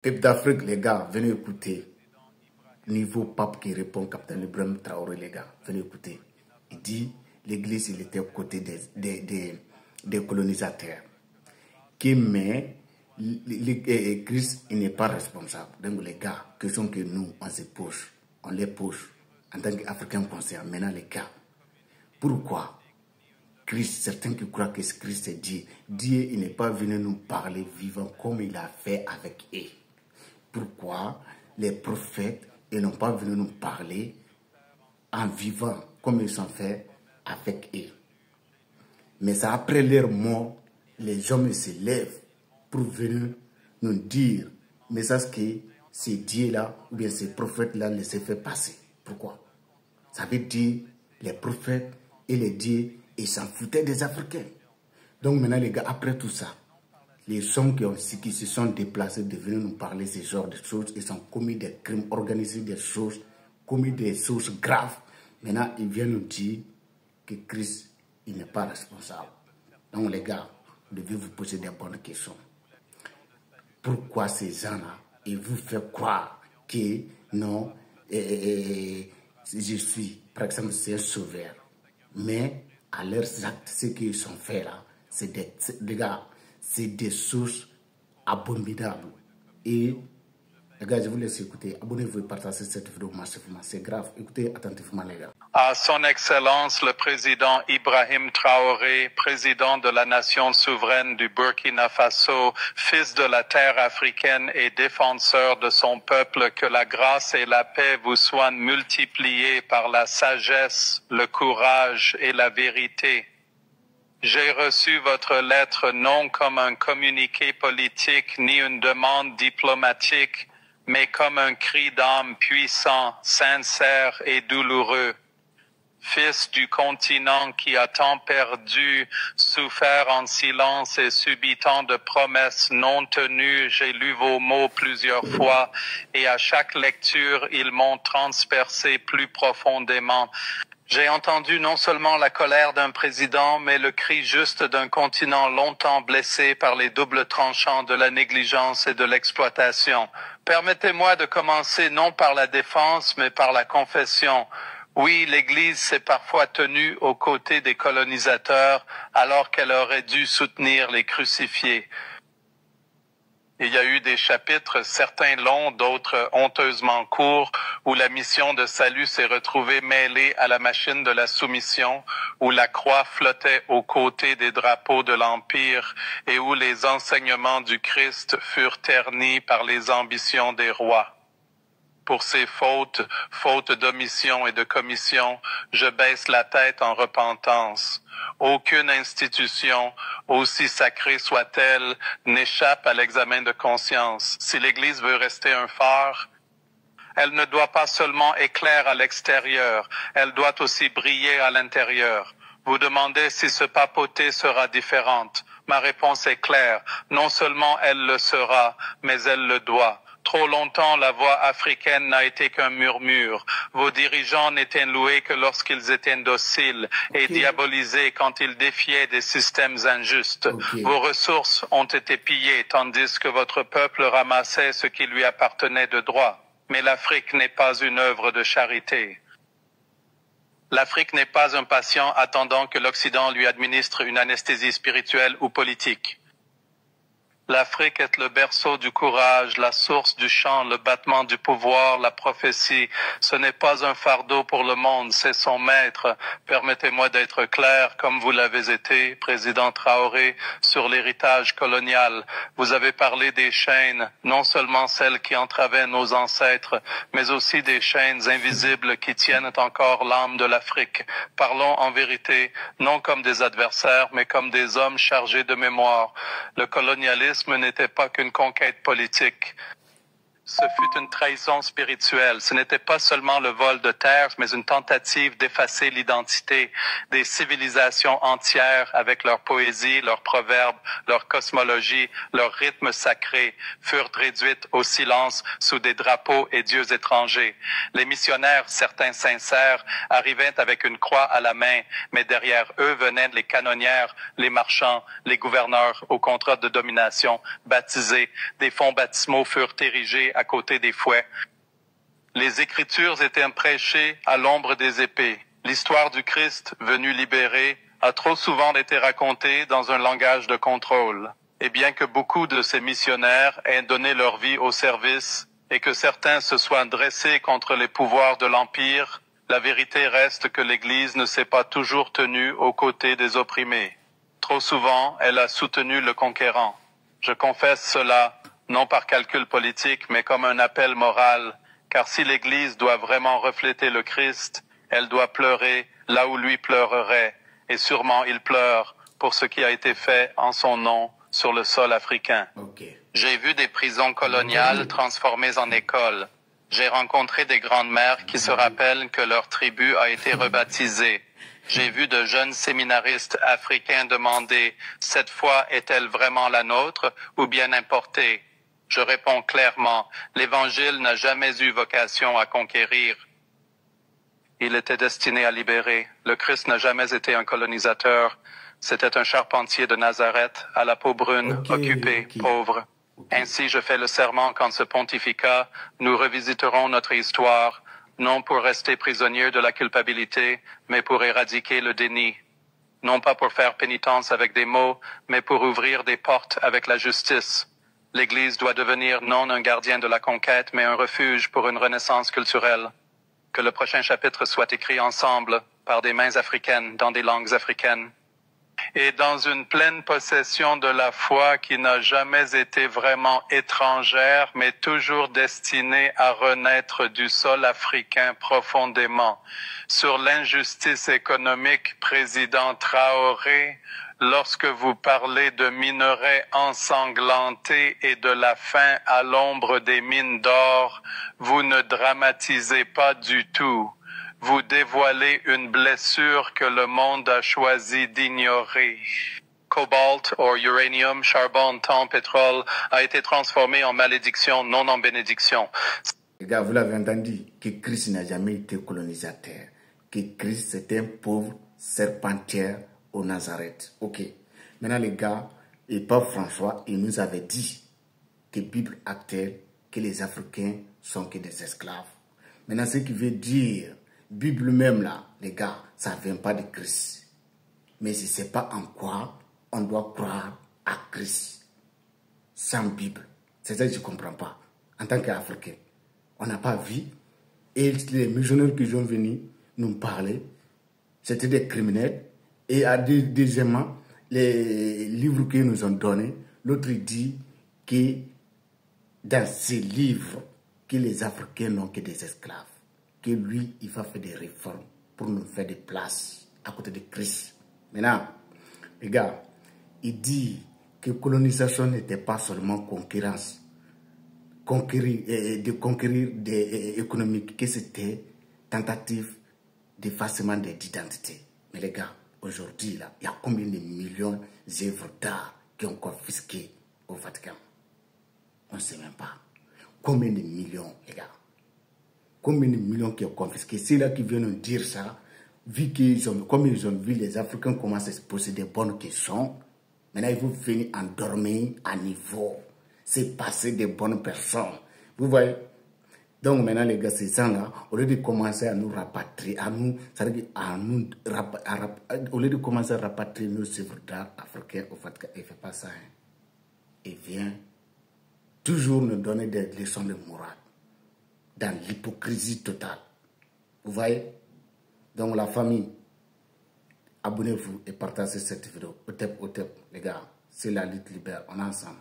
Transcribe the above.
Peuple d'Afrique, les gars, venez écouter. Niveau pape qui répond, Capitaine Ibrahim Traoré, les gars, venez écouter. Il dit, l'église, il était aux côtés des colonisateurs. Mais Christ, il n'est pas responsable. Donc les gars, question que nous, on se pose, on les pose en tant qu'Africains conscients. Maintenant les gars, pourquoi Christ, certains qui croient que Christ est Dieu, Dieu, il n'est pas venu nous parler vivant comme il a fait avec eux. Pourquoi les prophètes, ils n'ont pas venu nous parler en vivant comme ils ont fait avec eux. Mais c'est après leur mort, les hommes se lèvent pour venir nous dire, mais ça c'est que ces dieux-là, ou bien ces prophètes-là, les ont fait passer. Pourquoi? Ça veut dire, les prophètes et les dieux, ils s'en foutaient des Africains. Donc maintenant les gars, après tout ça, les hommes qui se sont déplacés de venir nous parler de ce genre de choses, ils ont commis des crimes, organisé des choses, commis des choses graves. Maintenant, ils viennent nous dire que Christ, il n'est pas responsable. Donc les gars, vous devez vous poser des bonnes questions. Pourquoi ces gens-là, ils vous font croire que non, je suis, par exemple, c'est un sauveur. Mais à leurs actes, ce qu'ils ont fait là, c'est des gars, c'est des sources abominables. Et les gars, je vous laisse écouter. Abonnez-vous et partagez cette vidéo massivement. C'est grave. Écoutez attentivement, les gars. À son Excellence le président Ibrahim Traoré, président de la nation souveraine du Burkina Faso, fils de la terre africaine et défenseur de son peuple, que la grâce et la paix vous soient multipliées par la sagesse, le courage et la vérité. J'ai reçu votre lettre non comme un communiqué politique ni une demande diplomatique, mais comme un cri d'âme puissant, sincère et douloureux. Fils du continent qui a tant perdu, souffert en silence et subi tant de promesses non tenues, j'ai lu vos mots plusieurs fois, et à chaque lecture, ils m'ont transpercé plus profondément. J'ai entendu non seulement la colère d'un président, mais le cri juste d'un continent longtemps blessé par les doubles tranchants de la négligence et de l'exploitation. Permettez-moi de commencer non par la défense, mais par la confession. Oui, l'Église s'est parfois tenue aux côtés des colonisateurs, alors qu'elle aurait dû soutenir les crucifiés. Il y a eu des chapitres, certains longs, d'autres honteusement courts, où la mission de salut s'est retrouvée mêlée à la machine de la soumission, où la croix flottait aux côtés des drapeaux de l'Empire, et où les enseignements du Christ furent ternis par les ambitions des rois. Pour ces fautes, fautes d'omission et de commission, je baisse la tête en repentance. Aucune institution, aussi sacrée soit-elle, n'échappe à l'examen de conscience. Si l'Église veut rester un phare, elle ne doit pas seulement éclairer à l'extérieur, elle doit aussi briller à l'intérieur. Vous demandez si ce papauté sera différente. Ma réponse est claire. Non seulement elle le sera, mais elle le doit. Trop longtemps, la voix africaine n'a été qu'un murmure. Vos dirigeants n'étaient loués que lorsqu'ils étaient dociles et diabolisés quand ils défiaient des systèmes injustes. Vos ressources ont été pillées tandis que votre peuple ramassait ce qui lui appartenait de droit. Mais l'Afrique n'est pas une œuvre de charité. L'Afrique n'est pas un patient attendant que l'Occident lui administre une anesthésie spirituelle ou politique. L'Afrique est le berceau du courage, la source du chant, le battement du pouvoir, la prophétie. Ce n'est pas un fardeau pour le monde, c'est son maître. Permettez-moi d'être clair, comme vous l'avez été, président Traoré, sur l'héritage colonial. Vous avez parlé des chaînes, non seulement celles qui entravaient nos ancêtres, mais aussi des chaînes invisibles qui tiennent encore l'âme de l'Afrique. Parlons en vérité, non comme des adversaires, mais comme des hommes chargés de mémoire. Le colonialisme n'était pas qu'une conquête politique. Ce fut une trahison spirituelle. Ce n'était pas seulement le vol de terre, mais une tentative d'effacer l'identité des civilisations entières avec leur poésie, leurs proverbes, leur cosmologie, leurs rythmes sacrés, furent réduites au silence sous des drapeaux et dieux étrangers. Les missionnaires, certains sincères, arrivaient avec une croix à la main, mais derrière eux venaient les canonnières, les marchands, les gouverneurs au contrat de domination, baptisés. Des fonds baptismaux furent érigés à côté des fouets. Les Écritures étaient prêchées à l'ombre des épées. L'histoire du Christ, venu libérer, a trop souvent été racontée dans un langage de contrôle. Et bien que beaucoup de ces missionnaires aient donné leur vie au service et que certains se soient dressés contre les pouvoirs de l'Empire, la vérité reste que l'Église ne s'est pas toujours tenue aux côtés des opprimés. Trop souvent, elle a soutenu le conquérant. Je confesse cela, non par calcul politique, mais comme un appel moral, car si l'Église doit vraiment refléter le Christ, elle doit pleurer là où lui pleurerait, et sûrement il pleure pour ce qui a été fait en son nom sur le sol africain. J'ai vu des prisons coloniales transformées en écoles. J'ai rencontré des grandes-mères qui se rappellent que leur tribu a été rebaptisée. J'ai vu de jeunes séminaristes africains demander « Cette foi est-elle vraiment la nôtre ou bien importée ?» Je réponds clairement, l'Évangile n'a jamais eu vocation à conquérir. Il était destiné à libérer. Le Christ n'a jamais été un colonisateur. C'était un charpentier de Nazareth, à la peau brune, occupé, pauvre. Ainsi, je fais le serment qu'en ce pontificat, nous revisiterons notre histoire, non pour rester prisonniers de la culpabilité, mais pour éradiquer le déni. Non pas pour faire pénitence avec des mots, mais pour ouvrir des portes avec la justice. L'Église doit devenir non un gardien de la conquête, mais un refuge pour une renaissance culturelle. Que le prochain chapitre soit écrit ensemble, par des mains africaines, dans des langues africaines. Et dans une pleine possession de la foi qui n'a jamais été vraiment étrangère, mais toujours destinée à renaître du sol africain profondément. Sur l'injustice économique, président Traoré, lorsque vous parlez de minerais ensanglantés et de la faim à l'ombre des mines d'or, vous ne dramatisez pas du tout. Vous dévoilez une blessure que le monde a choisi d'ignorer. Cobalt, ou uranium, charbon, thon, pétrole, a été transformé en malédiction, non en bénédiction. Les gars, vous l'avez entendu, que Christ n'a jamais été colonisateur. Que Christ était un pauvre serpentiaire au Nazareth. Ok. Maintenant, les gars, et Pape François, il nous avait dit que Bible actait que les Africains sont que des esclaves. Maintenant, ce qui veut dire, Bible même là, les gars, ça ne vient pas de Christ. Mais je ne sais pas en quoi on doit croire à Christ sans Bible. C'est ça que je ne comprends pas. En tant qu'Africain, on n'a pas vu. Et les missionnaires qui sont venus nous parler, c'était des criminels. Et deuxièmement, les livres qu'ils nous ont donnés, l'autre dit que dans ces livres, que les Africains n'ont que des esclaves. Que lui, il va faire des réformes pour nous faire des places à côté de Christ. Maintenant, les gars, il dit que colonisation n'était pas seulement concurrence, de conquérir des économiques, que c'était tentative d'effacement d'identité. Mais les gars, aujourd'hui, là, il y a combien de millions d'œuvres d'art qui ont confisquées au Vatican? On ne sait même pas. Combien de millions, les gars? Combien de millions qui ont confisqué? C'est là qui viennent nous dire ça. Vu qu'ils ont, comme ils ont vu les Africains commencent à se poser des bonnes questions, maintenant ils vont venir endormir à niveau. C'est passer des bonnes personnes. Vous voyez? Donc maintenant les gars, ces gens-là, au lieu de commencer à nous rapatrier, au lieu de commencer à rapatrier nos œuvres d'art africains au Vatican, il ne fait pas ça. Hein. Il vient toujours nous donner des leçons de morale. Dans l'hypocrisie totale. Vous voyez? Donc la famille, abonnez-vous et partagez cette vidéo. Au tep, les gars. C'est la lutte libère. On est ensemble.